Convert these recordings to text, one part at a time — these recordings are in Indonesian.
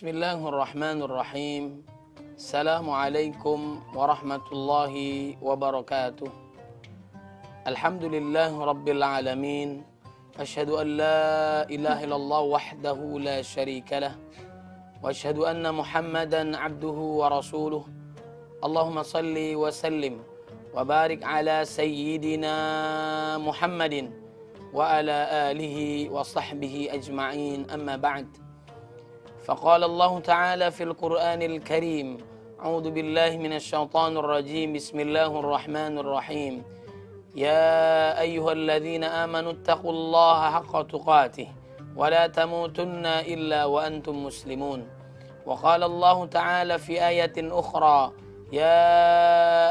Bismillahirrahmanirrahim. Assalamualaikum warahmatullahi wabarakatuh. Alhamdulillah rabbil alamin. Asyhadu an la ilaha illallah wahdahu la syarika lah. Wa asyhadu anna Muhammadan abduhu wa rasuluh. Allahumma salli wa sallim wa barik ala sayyidina Muhammadin wa ala alihi wa sahbihi ajma'in, amma ba'd. فقال الله تعالى في القرآن الكريم: أعوذ بالله من الشيطان الرجيم، بسم الله الرحمن الرحيم. يا أيها الذين آمنوا اتقوا الله حق تقاته ولا تموتن إلا وأنتم مسلمون. وقال الله تعالى في آية أخرى: يا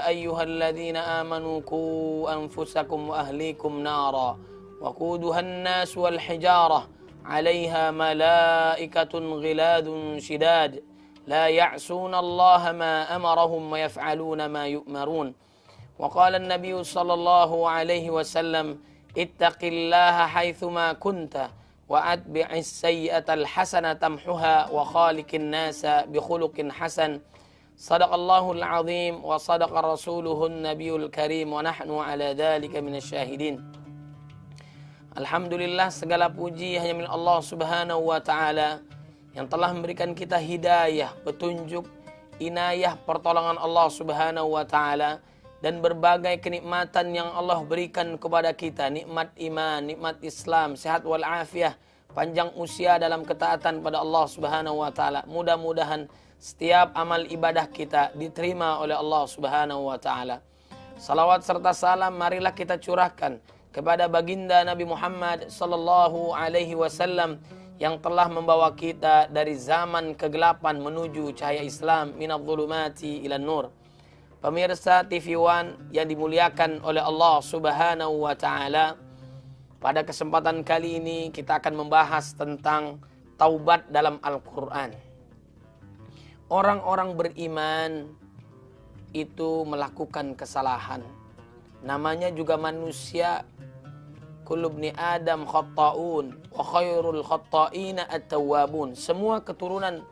أيها الذين آمنوا قوا أنفسكم وأهليكم نارا وقودها الناس والحجارة عليها ملائكة غلاظ شداد لا يعصون الله ما أمرهم ويفعلون ما يؤمرون. وقال النبي صلى الله عليه وسلم: اتق الله حيثما كنت وأتبع السيئة الحسنة تمحها وخالق الناس بخلق حسن. صدق الله العظيم وصدق رسوله النبي الكريم ونحن على ذلك من الشاهدين. Alhamdulillah, segala puji hanya milik Allah Subhanahu wa Ta'ala yang telah memberikan kita hidayah, petunjuk, inayah, pertolongan Allah Subhanahu wa Ta'ala, dan berbagai kenikmatan yang Allah berikan kepada kita, nikmat iman, nikmat Islam, sehat wal afiah, panjang usia dalam ketaatan pada Allah Subhanahu wa Ta'ala. Mudah-mudahan setiap amal ibadah kita diterima oleh Allah Subhanahu wa Ta'ala. Salawat serta salam marilah kita curahkan kepada baginda Nabi Muhammad sallallahu alaihi wasallam yang telah membawa kita dari zaman kegelapan menuju cahaya Islam, minadh dhulumati ilan nur. Pemirsa TV One yang dimuliakan oleh Allah Subhanahu wa Ta'ala, pada kesempatan kali ini kita akan membahas tentang taubat dalam Al-Quran. Orang-orang beriman itu melakukan kesalahan. Namanya juga manusia. Kullu ibni Adam khatta'un wa khairul khatta'ina at-tawwabun. Semua keturunan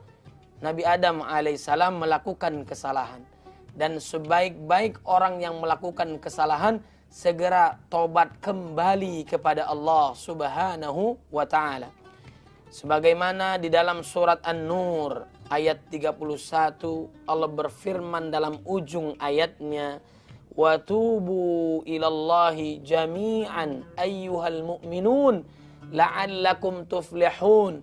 Nabi Adam alaihissalam melakukan kesalahan. Dan sebaik-baik orang yang melakukan kesalahan segera tobat kembali kepada Allah Subhanahu wa Ta'ala. Sebagaimana di dalam surat An-Nur ayat 31, Allah berfirman dalam ujung ayatnya: wa tubu ilallahi jami'an ayyuhal mu'minun la'allakum tuflihun.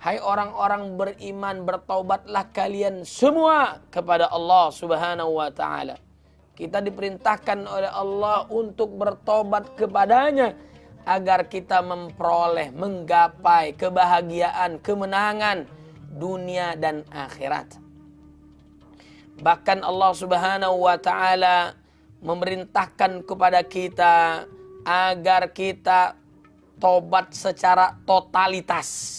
Hai orang-orang beriman, bertaubatlah kalian semua kepada Allah Subhanahu wa Ta'ala. Kita diperintahkan oleh Allah untuk bertobat kepadanya agar kita memperoleh, menggapai kebahagiaan, kemenangan dunia dan akhirat. Bahkan Allah Subhanahu wa Ta'ala memerintahkan kepada kita agar kita tobat secara totalitas.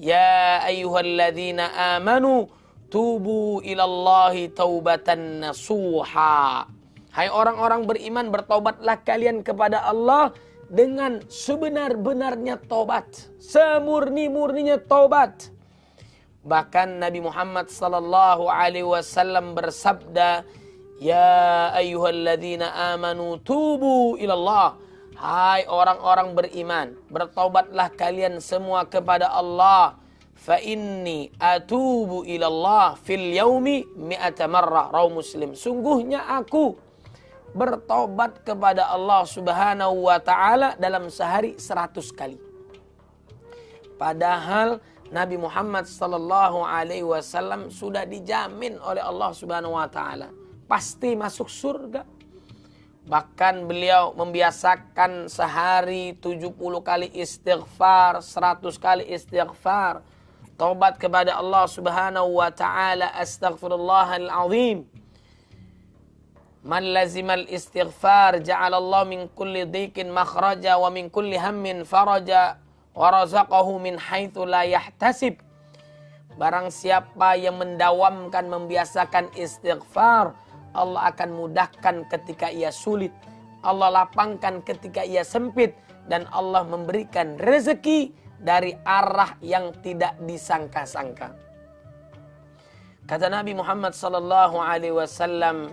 Ya ayyuhalladzina amanu tubu ilallahi taubatan nasuha. Hai orang-orang beriman, bertobatlah kalian kepada Allah dengan sebenar-benarnya tobat, semurni-murninya tobat. Bahkan Nabi Muhammad sallallahu alaihi wasallam bersabda: ya ayyuhalladzina amanu tubu ilallah. Hai orang-orang beriman, bertaubatlah kalian semua kepada Allah. Fa inni atubu ilallah fil yaumi mi'ata marrah. Rawi Muslim. Sungguhnya aku bertobat kepada Allah Subhanahu wa Ta'ala dalam sehari 100 kali. Padahal Nabi Muhammad sallallahu alaihi wasallam sudah dijamin oleh Allah Subhanahu wa Ta'ala pasti masuk surga. Bahkan beliau membiasakan sehari 70 kali istighfar, 100 kali istighfar, taubat kepada Allah Subhanahu wa Ta'ala. Astaghfirullahal azim. Man lazimal istighfar ja'alallahu min kulli dhiqin makhraja wa min kulli hammin faraja wa razaqahu min haitsu la yahtasib. Barang siapa yang mendawamkan, membiasakan istighfar, Allah akan mudahkan ketika ia sulit, Allah lapangkan ketika ia sempit, dan Allah memberikan rezeki dari arah yang tidak disangka-sangka. Kata Nabi Muhammad sallallahu alaihi wasallam,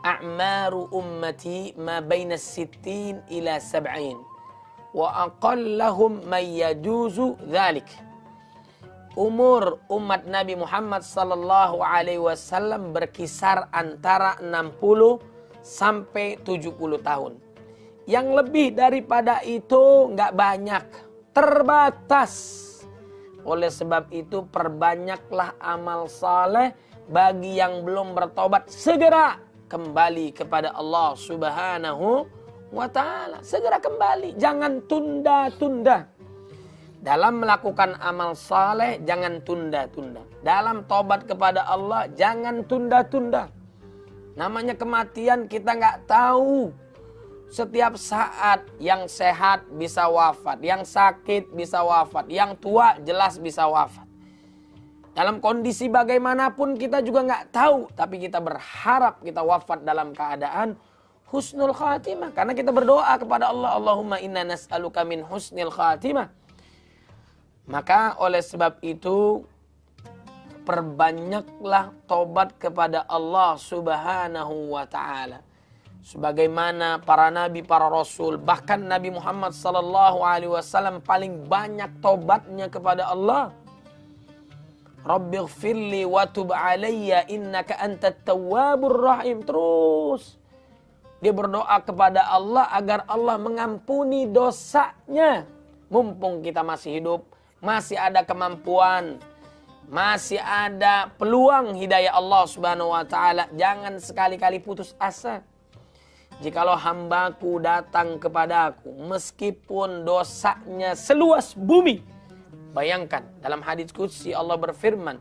a'maru ummati ma baina sittin ila sab'in wa aqallahum may yajuzu dhalik. Umur umat Nabi Muhammad sallallahu alaihi wasallam berkisar antara 60 sampai 70 tahun. Yang lebih daripada itu nggak banyak, terbatas. Oleh sebab itu perbanyaklah amal saleh. Bagi yang belum bertobat, segera kembali kepada Allah Subhanahu wa ta'ala. Segera kembali, jangan tunda-tunda. Dalam melakukan amal saleh jangan tunda-tunda. Dalam tobat kepada Allah jangan tunda-tunda. Namanya kematian kita nggak tahu. Setiap saat yang sehat bisa wafat, yang sakit bisa wafat, yang tua jelas bisa wafat. Dalam kondisi bagaimanapun kita juga nggak tahu, tapi kita berharap kita wafat dalam keadaan husnul khatimah. Karena kita berdoa kepada Allah, Allahumma inna nas'aluka min husnil khatimah. Maka oleh sebab itu perbanyaklah tobat kepada Allah Subhanahu wa ta'ala. Sebagaimana para nabi, para rasul, bahkan Nabi Muhammad sallallahu alaihi wasallam paling banyak tobatnya kepada Allah. Rabbighfirli wa tub alayya innaka antat tawwabur rahim. Terus dia berdoa kepada Allah agar Allah mengampuni dosanya. Mumpung kita masih hidup, masih ada kemampuan, masih ada peluang hidayah Allah Subhanahu wa taala, jangan sekali-kali putus asa. Jikalau hambaku datang kepadaku meskipun dosanya seluas bumi. Bayangkan dalam hadits qudsi Allah berfirman,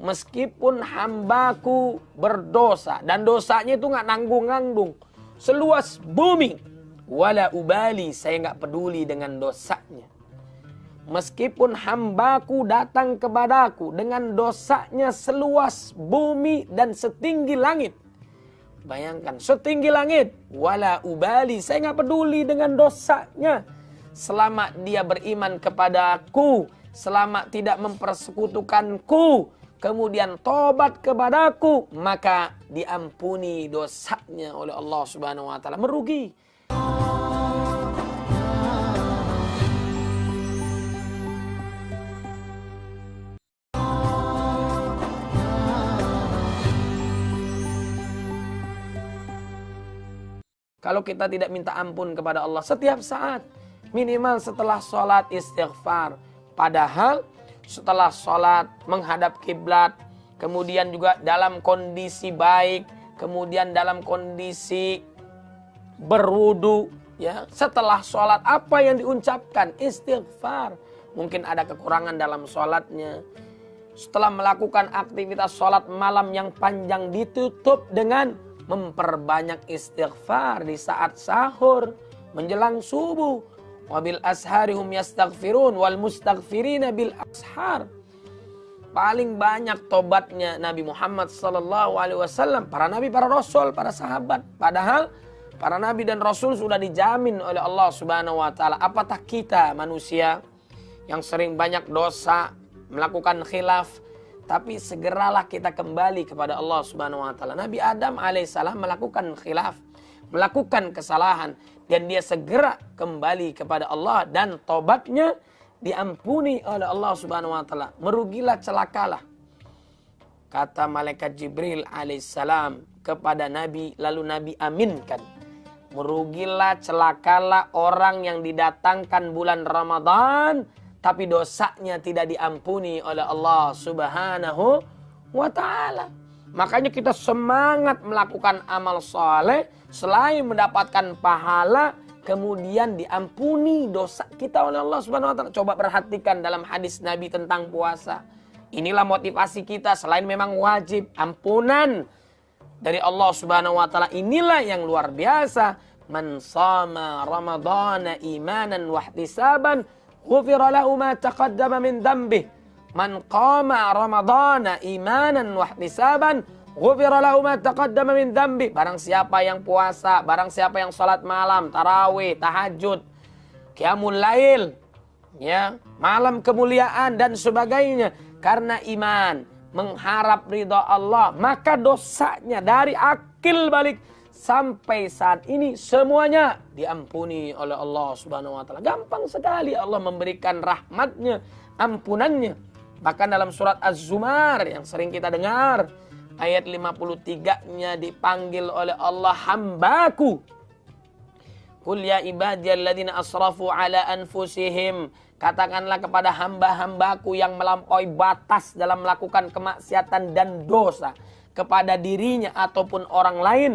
meskipun hambaku berdosa dan dosanya itu nggak nanggung-nanggung seluas bumi, wala ubali, saya nggak peduli dengan dosanya. Meskipun hambaku datang kepadaku dengan dosanya seluas bumi dan setinggi langit. Bayangkan, setinggi langit. Wala ubali, saya nggak peduli dengan dosanya. Selama dia beriman kepadaku, selama tidak mempersekutukanku, kemudian tobat kepadaku, maka diampuni dosanya oleh Allah Subhanahu wa taala. Merugi. Kalau kita tidak minta ampun kepada Allah setiap saat, minimal setelah sholat istighfar. Padahal setelah sholat menghadap kiblat, kemudian juga dalam kondisi baik, kemudian dalam kondisi berwudu, ya. Setelah sholat apa yang diucapkan? Istighfar. Mungkin ada kekurangan dalam sholatnya. Setelah melakukan aktivitas sholat malam yang panjang ditutup dengan memperbanyak istighfar di saat sahur, menjelang subuh. Wabil asharihum yastaghfirun wal mustaghfirina bil ashar. Paling banyak tobatnya Nabi Muhammad sallallahu alaihi wasallam, para nabi, para rasul, para sahabat. Padahal para nabi dan rasul sudah dijamin oleh Allah Subhanahu wa taala. Apatah kita manusia yang sering banyak dosa, melakukan khilaf, tapi segeralah kita kembali kepada Allah Subhanahu wa taala. Nabi Adam alaihissalam melakukan khilaf, melakukan kesalahan, dan dia segera kembali kepada Allah dan tobatnya diampuni oleh Allah Subhanahu wa taala. Merugilah, celakalah, kata malaikat Jibril alaihissalam kepada Nabi, lalu Nabi aminkan. Merugilah, celakalah orang yang didatangkan bulan Ramadan tapi dosanya tidak diampuni oleh Allah Subhanahu wa ta'ala. Makanya kita semangat melakukan amal soleh, selain mendapatkan pahala, kemudian diampuni dosa kita oleh Allah Subhanahu wa ta'ala. Coba perhatikan dalam hadis Nabi tentang puasa. Inilah motivasi kita, selain memang wajib ampunan dari Allah Subhanahu wa ta'ala. Inilah yang luar biasa. Man shama ramadhana imanan wahtisaban ghufira lahu ma taqaddama min dhanbih. Man qama ramadhana imanan wahtisaban ghufira lahu ma taqaddama min dhanbih. Barang siapa yang puasa, barang siapa yang salat malam, tarawih, tahajud, qiyamul lail, ya, malam kemuliaan dan sebagainya, karena iman, mengharap ridha Allah, maka dosanya dari akil balik sampai saat ini semuanya diampuni oleh Allah Subhanahu wa taala. Gampang sekali Allah memberikan rahmatnya, ampunannya. Bahkan dalam surat Az-Zumar yang sering kita dengar, ayat 53-nya dipanggil oleh Allah hambaku. Qul ya ibadiyalladzina asrafu ala anfusihim. Katakanlah kepada hamba-hambaku yang melampaui batas dalam melakukan kemaksiatan dan dosa kepada dirinya ataupun orang lain.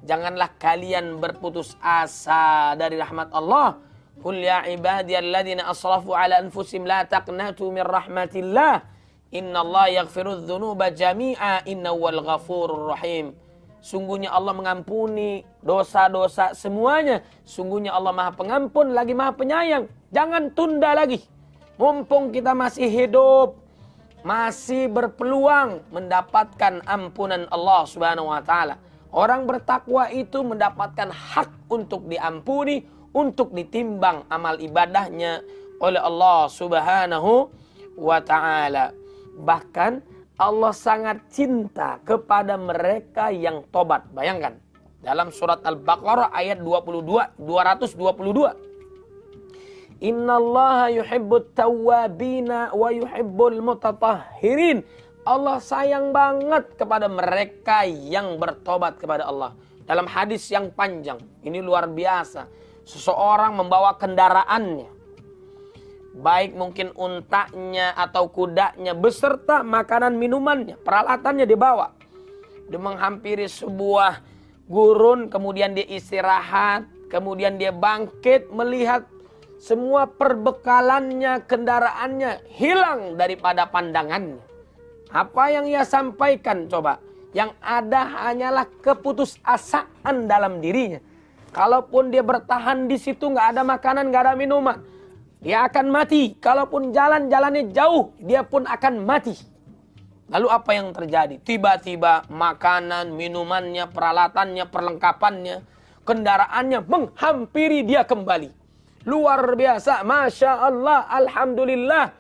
Janganlah kalian berputus asa dari rahmat Allah. Qul ya ibadiyalladzina asrafu ala anfusihim la taqnatu min rahmatillah. Innallaha yaghfirudz dzunuba jami'a innahu wal ghafurur rahim. Sungguhnya Allah mengampuni dosa-dosa semuanya. Sungguhnya Allah Maha Pengampun lagi Maha Penyayang. Jangan tunda lagi. Mumpung kita masih hidup, masih berpeluang mendapatkan ampunan Allah Subhanahu wa taala. Orang bertakwa itu mendapatkan hak untuk diampuni, untuk ditimbang amal ibadahnya oleh Allah Subhanahu wa taala. Bahkan Allah sangat cinta kepada mereka yang tobat. Bayangkan, dalam surat Al-Baqarah ayat 222. Innallaha yuhibbut tawwabina wa yuhibbul mutatahhirin. Allah sayang banget kepada mereka yang bertobat kepada Allah. Dalam hadis yang panjang, ini luar biasa. Seseorang membawa kendaraannya, baik mungkin untanya atau kudanya, beserta makanan minumannya, peralatannya dibawa. Dia menghampiri sebuah gurun, kemudian dia istirahat, kemudian dia bangkit melihat semua perbekalannya, kendaraannya hilang daripada pandangannya. Apa yang ia sampaikan coba? Yang ada hanyalah keputusasaan dalam dirinya. Kalaupun dia bertahan di situ, nggak ada makanan, nggak ada minuman, dia akan mati. Kalaupun jalannya jauh, dia pun akan mati. Lalu apa yang terjadi? Tiba-tiba makanan, minumannya, peralatannya, perlengkapannya, kendaraannya menghampiri dia kembali. Luar biasa, Masya Allah, Alhamdulillah.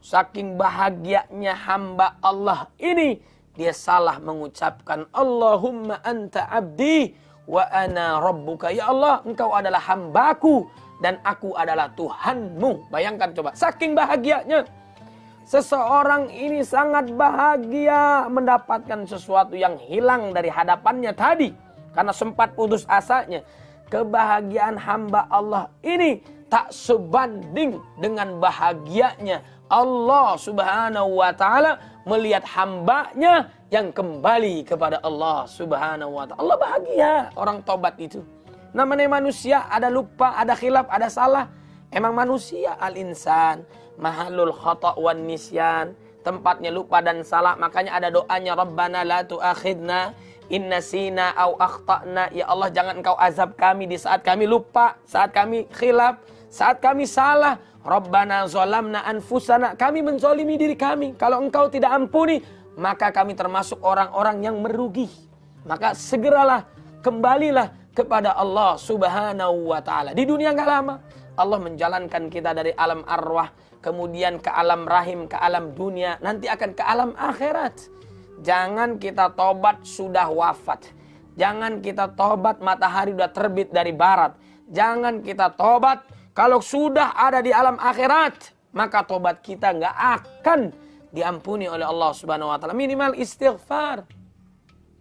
Saking bahagianya hamba Allah ini, dia salah mengucapkan Allahumma anta abdi wa ana rabbuka. Ya Allah, engkau adalah hambaku dan aku adalah Tuhanmu. Bayangkan coba, saking bahagianya. Seseorang ini sangat bahagia mendapatkan sesuatu yang hilang dari hadapannya tadi, karena sempat putus asanya. Kebahagiaan hamba Allah ini tak sebanding dengan bahagianya Allah Subhanahu wa taala melihat hambanya yang kembali kepada Allah Subhanahu wa taala. Allah bahagia orang tobat itu. Namanya manusia, ada lupa, ada khilaf, ada salah. Emang manusia, al-insan mahalul khata' wan nisyan, tempatnya lupa dan salah. Makanya ada doanya, Rabbana la tu'akhidna in nasina au akhta'na. Ya Allah, jangan engkau azab kami di saat kami lupa, saat kami khilaf, saat kami salah. Rabbana zalamna anfusana, kami menzalimi diri kami. Kalau engkau tidak ampuni, maka kami termasuk orang-orang yang merugi. Maka segeralah, kembalilah kepada Allah Subhanahu wa taala. Di dunia enggak lama, Allah menjalankan kita dari alam arwah, kemudian ke alam rahim, ke alam dunia, nanti akan ke alam akhirat. Jangan kita tobat sudah wafat. Jangan kita tobat matahari sudah terbit dari barat. Jangan kita tobat kalau sudah ada di alam akhirat, maka tobat kita nggak akan diampuni oleh Allah Subhanahu wa taala. Minimal istighfar.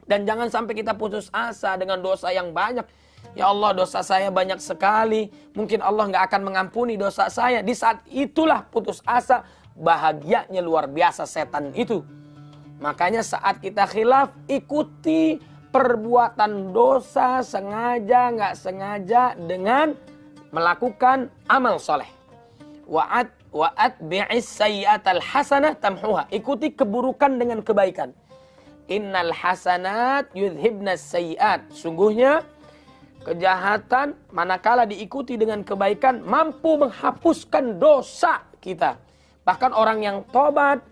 Dan jangan sampai kita putus asa dengan dosa yang banyak. Ya Allah, dosa saya banyak sekali. Mungkin Allah nggak akan mengampuni dosa saya. Di saat itulah putus asa, bahagianya luar biasa setan itu. Makanya saat kita khilaf, ikuti perbuatan dosa sengaja nggak sengaja dengan melakukan amal soleh. Wa'at bi'is sayyi'atal hasanah tamhuha. Ikuti keburukan dengan kebaikan. Innal hasanat yudhibnas sayyi'at. Sungguhnya kejahatan manakala diikuti dengan kebaikan mampu menghapuskan dosa kita. Bahkan orang yang tobat,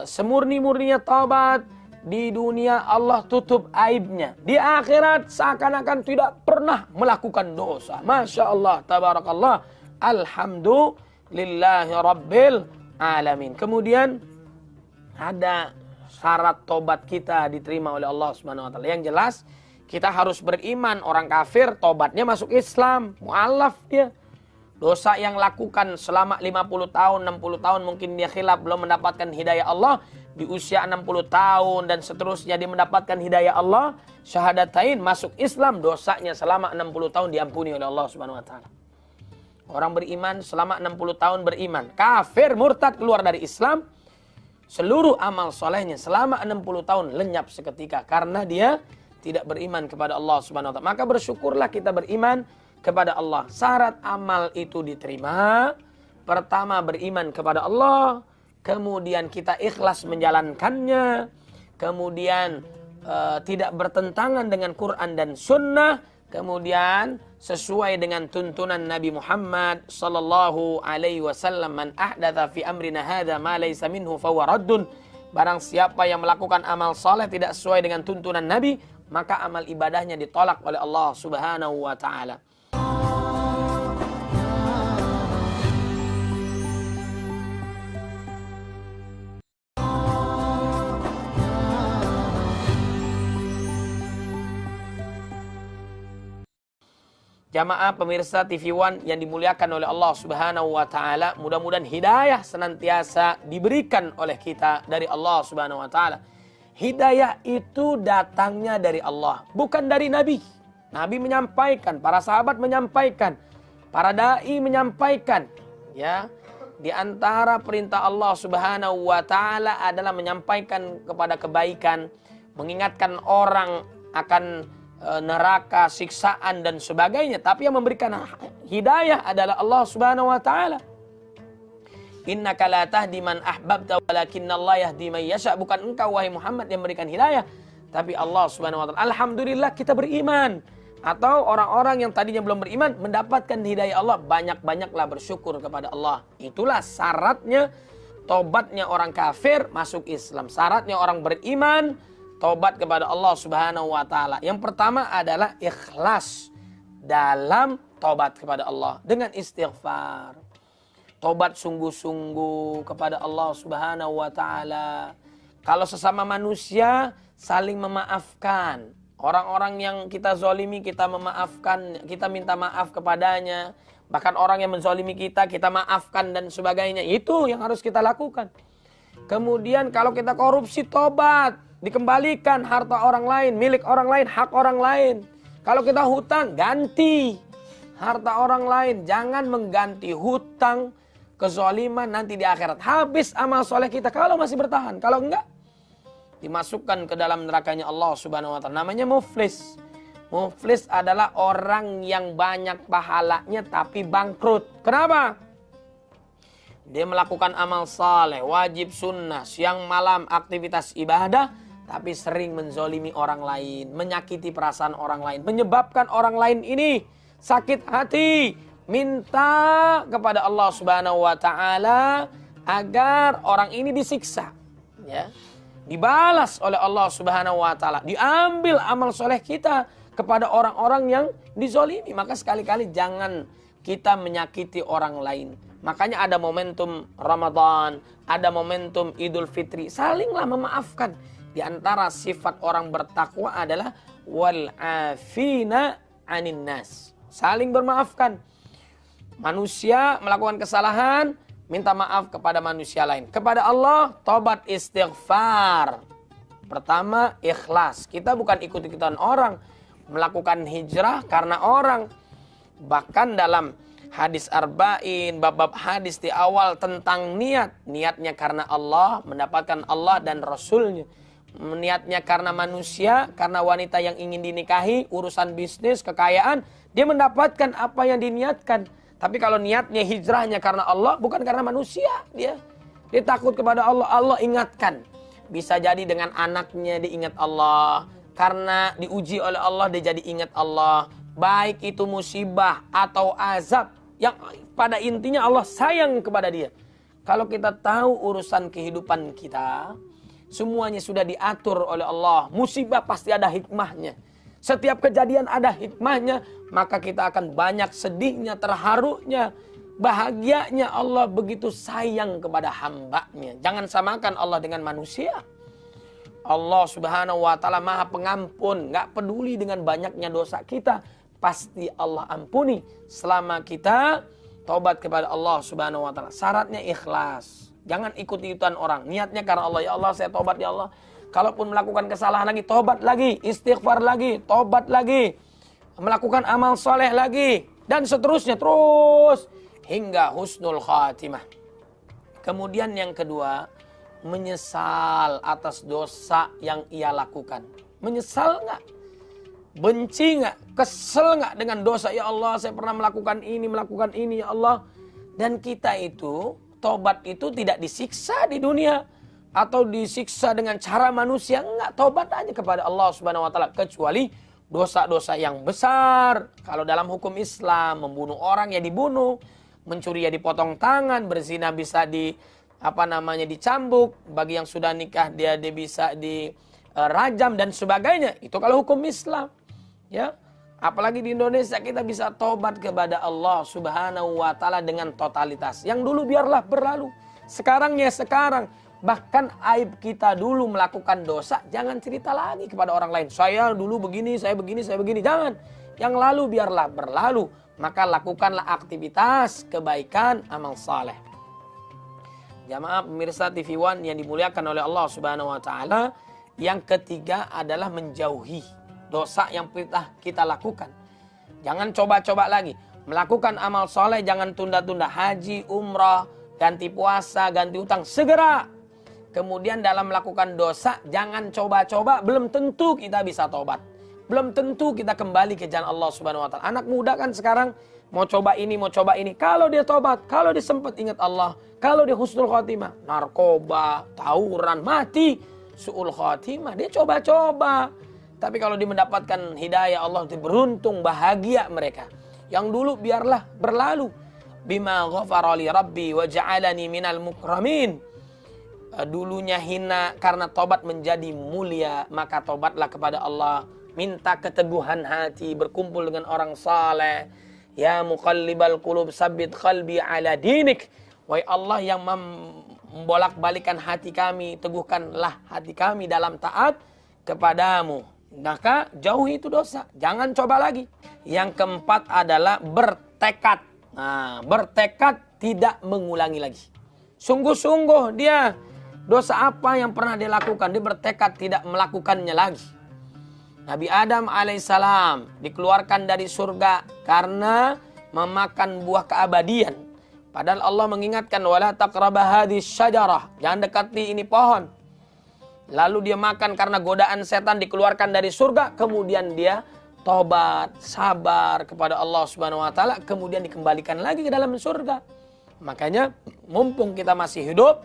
semurni-murninya tobat, di dunia Allah tutup aibnya. Di akhirat seakan-akan tidak pernah melakukan dosa. Masya Allah, tabarakallah, alhamdulillahi rabbil alamin. Kemudian ada syarat tobat kita diterima oleh Allah Subhanahu wa taala. Yang jelas kita harus beriman. Orang kafir tobatnya masuk Islam, mualaf dia. Dosa yang lakukan selama 50 tahun, 60 tahun mungkin dia khilaf belum mendapatkan hidayah Allah. Di usia 60 tahun dan seterusnya dia mendapatkan hidayah Allah. Syahadatain masuk Islam, dosanya selama 60 tahun diampuni oleh Allah Subhanahu wa taala. Orang beriman selama 60 tahun beriman. Kafir, murtad, keluar dari Islam. Seluruh amal solehnya selama 60 tahun lenyap seketika. Karena dia tidak beriman kepada Allah Subhanahu wa taala. Maka bersyukurlah kita beriman kepada Allah. Syarat amal itu diterima. Pertama beriman kepada Allah. Kemudian kita ikhlas menjalankannya. Kemudian tidak bertentangan dengan Quran dan Sunnah. Kemudian sesuai dengan tuntunan Nabi Muhammad sallallahu alaihi wasallam, man ahdatsa fi amrina hadza ma laysa minhu fahuwa raddun. Barang siapa yang melakukan amal saleh tidak sesuai dengan tuntunan Nabi, maka amal ibadahnya ditolak oleh Allah Subhanahu wa taala. Jamaah pemirsa TV One yang dimuliakan oleh Allah Subhanahu wa taala, mudah-mudahan hidayah senantiasa diberikan oleh kita dari Allah Subhanahu wa taala. Hidayah itu datangnya dari Allah, bukan dari Nabi. Nabi menyampaikan, para sahabat menyampaikan, para dai menyampaikan, ya. Di antara perintah Allah Subhanahu wa taala adalah menyampaikan kepada kebaikan, mengingatkan orang akan neraka, siksaan dan sebagainya. Tapi yang memberikan hidayah adalah Allah Subhanahu wa taala. Innaka la tahdi man ahbabta walakinnallaha yahdi man yasha. Bukan engkau wahai Muhammad yang memberikan hidayah, tapi Allah Subhanahu wa taala. Alhamdulillah kita beriman. Atau orang-orang yang tadinya belum beriman mendapatkan hidayah Allah, banyak-banyaklah bersyukur kepada Allah. Itulah syaratnya tobatnya orang kafir masuk Islam. Syaratnya orang beriman tobat kepada Allah Subhanahu wa taala. Yang pertama adalah ikhlas dalam tobat kepada Allah dengan istighfar. Tobat sungguh-sungguh kepada Allah Subhanahu wa taala. Kalau sesama manusia saling memaafkan. Orang-orang yang kita zolimi kita memaafkan, kita minta maaf kepadanya. Bahkan orang yang menzolimi kita maafkan dan sebagainya. Itu yang harus kita lakukan. Kemudian kalau kita korupsi tobat. Dikembalikan harta orang lain, milik orang lain, hak orang lain. Kalau kita hutang, ganti harta orang lain. Jangan mengganti hutang, kezaliman nanti di akhirat. Habis amal soleh kita kalau masih bertahan. Kalau enggak, dimasukkan ke dalam nerakanya Allah Subhanahu wa taala. Namanya muflis. Muflis adalah orang yang banyak pahalanya tapi bangkrut. Kenapa? Dia melakukan amal saleh, wajib sunnah, siang malam aktivitas ibadah, tapi sering menzolimi orang lain, menyakiti perasaan orang lain, menyebabkan orang lain ini sakit hati. Minta kepada Allah Subhanahu wa taala agar orang ini disiksa, ya. Dibalas oleh Allah Subhanahu wa taala. Diambil amal soleh kita kepada orang-orang yang dizolimi. Maka sekali-kali jangan kita menyakiti orang lain. Makanya ada momentum Ramadan, ada momentum Idul Fitri, salinglah memaafkan. Di antara sifat orang bertakwa adalah wal afina anin nas. Saling bermaafkan. Manusia melakukan kesalahan, minta maaf kepada manusia lain. Kepada Allah, tobat istighfar. Pertama, ikhlas. Kita bukan ikut-ikutan orang. Melakukan hijrah karena orang. Bahkan dalam hadis arba'in, bab-bab hadis di awal tentang niat. Niatnya karena Allah, mendapatkan Allah dan Rasulnya. Niatnya karena manusia, karena wanita yang ingin dinikahi, urusan bisnis, kekayaan. Dia mendapatkan apa yang diniatkan. Tapi kalau niatnya hijrahnya karena Allah, bukan karena manusia. Dia takut kepada Allah, Allah ingatkan. Bisa jadi dengan anaknya diingat Allah. Karena diuji oleh Allah, dia jadi ingat Allah. Baik itu musibah atau azab, yang pada intinya Allah sayang kepada dia. Kalau kita tahu urusan kehidupan kita, semuanya sudah diatur oleh Allah. Musibah pasti ada hikmahnya. Setiap kejadian ada hikmahnya. Maka kita akan banyak sedihnya, terharunya. Bahagianya Allah begitu sayang kepada hambanya. Jangan samakan Allah dengan manusia. Allah subhanahu wa ta'ala maha pengampun. Gak peduli dengan banyaknya dosa kita. Pasti Allah ampuni selama kita tobat kepada Allah subhanahu wa ta'ala. Syaratnya ikhlas. Jangan ikut-ikutan orang. Niatnya karena Allah. Ya Allah, saya tobat ya Allah. Kalaupun melakukan kesalahan lagi, tobat lagi. Istighfar lagi, tobat lagi. Melakukan amal soleh lagi. Dan seterusnya terus. Hingga husnul khatimah. Kemudian yang kedua, menyesal atas dosa yang ia lakukan. Menyesal nggak? Benci nggak? Kesel nggak dengan dosa? Ya Allah, saya pernah melakukan ini ya Allah. Dan kita itu, tobat itu tidak disiksa di dunia. Atau disiksa dengan cara manusia. Enggak, tobat aja kepada Allah subhanahu wa ta'ala. Kecuali dosa-dosa yang besar. Kalau dalam hukum Islam, membunuh orang ya dibunuh. Mencuri ya dipotong tangan, berzina bisa dicambuk, bagi yang sudah nikah dia bisa dirajam dan sebagainya. Itu kalau hukum Islam, ya. Apalagi di Indonesia kita bisa tobat kepada Allah Subhanahu wa taala dengan totalitas. Yang dulu biarlah berlalu. Sekarang ya sekarang. Bahkan aib kita dulu melakukan dosa, jangan cerita lagi kepada orang lain. Saya dulu begini, saya begini. Jangan. Yang lalu biarlah berlalu. Maka lakukanlah aktivitas kebaikan amal saleh. Jamaah pemirsa TV One yang dimuliakan oleh Allah Subhanahu wa taala, yang ketiga adalah menjauhi dosa yang kita lakukan. Jangan coba-coba lagi. Melakukan amal saleh jangan tunda-tunda, haji, umrah, ganti puasa, ganti utang, segera. Kemudian dalam melakukan dosa jangan coba-coba, belum tentu kita bisa tobat. Belum tentu kita kembali ke jalan Allah Subhanahu wa taala. Anak muda kan sekarang mau coba ini. Kalau dia tobat, kalau dia sempat ingat Allah, kalau dia husnul khotimah, narkoba, tawuran, mati, su'ul khotimah, dia coba-coba. Tapi kalau dia mendapatkan hidayah Allah, dia beruntung, bahagia mereka. Yang dulu biarlah berlalu. Bima ghafara li rabbi wa ja'alani minal mukramin. Dulunya hina, karena tobat menjadi mulia, maka tobatlah kepada Allah. Minta keteguhan hati, berkumpul dengan orang saleh. Ya muqallibal qulub sabbit qalbi ala dinik. Wahai Allah yang membolak-balikan hati kami, teguhkanlah hati kami dalam taat kepadamu. Maka jauhi itu dosa, jangan coba lagi. Yang keempat adalah bertekad. Nah, bertekad tidak mengulangi lagi. Sungguh-sungguh dia dosa apa yang pernah dia lakukan, dia bertekad tidak melakukannya lagi. Nabi Adam alaihissalam dikeluarkan dari surga karena memakan buah keabadian. Padahal Allah mengingatkan, wala taqrabah hadhihi syajarah, jangan dekati ini pohon. Lalu dia makan karena godaan setan, dikeluarkan dari surga. Kemudian dia tobat, sabar kepada Allah Subhanahu wa taala, kemudian dikembalikan lagi ke dalam surga. Makanya mumpung kita masih hidup,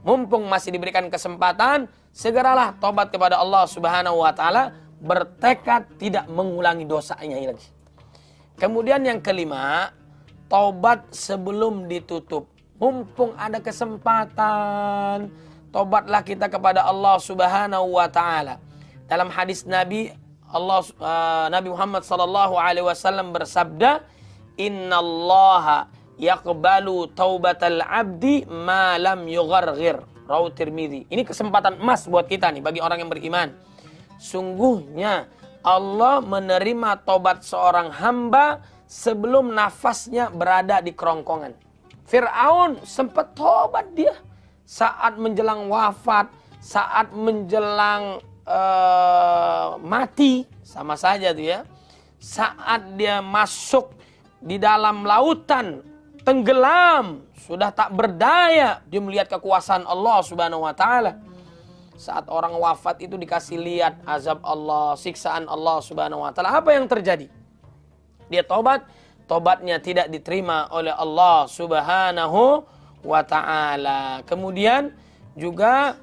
mumpung masih diberikan kesempatan, segeralah tobat kepada Allah Subhanahu wa taala, bertekad tidak mengulangi dosanya lagi. Kemudian yang kelima, tobat sebelum ditutup. Mumpung ada kesempatan, tobatlah kita kepada Allah Subhanahu wa taala. Dalam hadis Nabi Muhammad sallallahu alaihi wasallam bersabda, "Innallaha yaqbalu taubatal 'abdi ma lam yugharghir." Rawi Tirmidzi. Ini kesempatan emas buat kita nih, bagi orang yang beriman. Sungguhnya Allah menerima tobat seorang hamba sebelum nafasnya berada di kerongkongan. Fir'aun sempat tobat dia saat menjelang wafat, saat menjelang mati, sama saja tuh ya. Saat dia masuk di dalam lautan, tenggelam, sudah tak berdaya, dia melihat kekuasaan Allah Subhanahu wa taala. Saat orang wafat itu dikasih lihat azab Allah, siksaan Allah Subhanahu wa taala. Apa yang terjadi? Dia tobat, tobatnya tidak diterima oleh Allah Subhanahu wa taala. Kemudian juga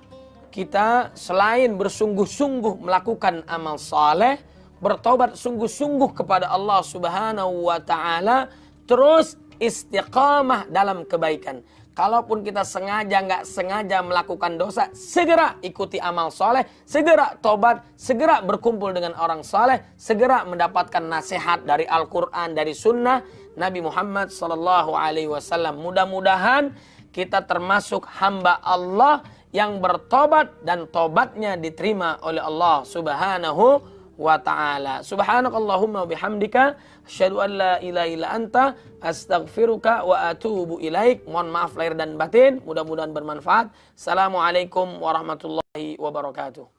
kita selain bersungguh-sungguh melakukan amal saleh, bertobat sungguh-sungguh kepada Allah Subhanahu wa taala, terus istiqamah dalam kebaikan. Kalaupun kita sengaja nggak sengaja melakukan dosa, segera ikuti amal soleh, segera tobat, segera berkumpul dengan orang soleh, segera mendapatkan nasihat dari Al-Quran, dari Sunnah, Nabi Muhammad sallallahu alaihi wasallam. Mudah-mudahan kita termasuk hamba Allah yang bertobat dan tobatnya diterima oleh Allah Subhanahu wa ta'ala. Subhanakallahumma wa bihamdika asyhadu an la ilaha illa anta astaghfiruka wa atubu ilaik. Mohon maaf lahir dan batin, mudah-mudahan bermanfaat. Assalamualaikum warahmatullahi wabarakatuh.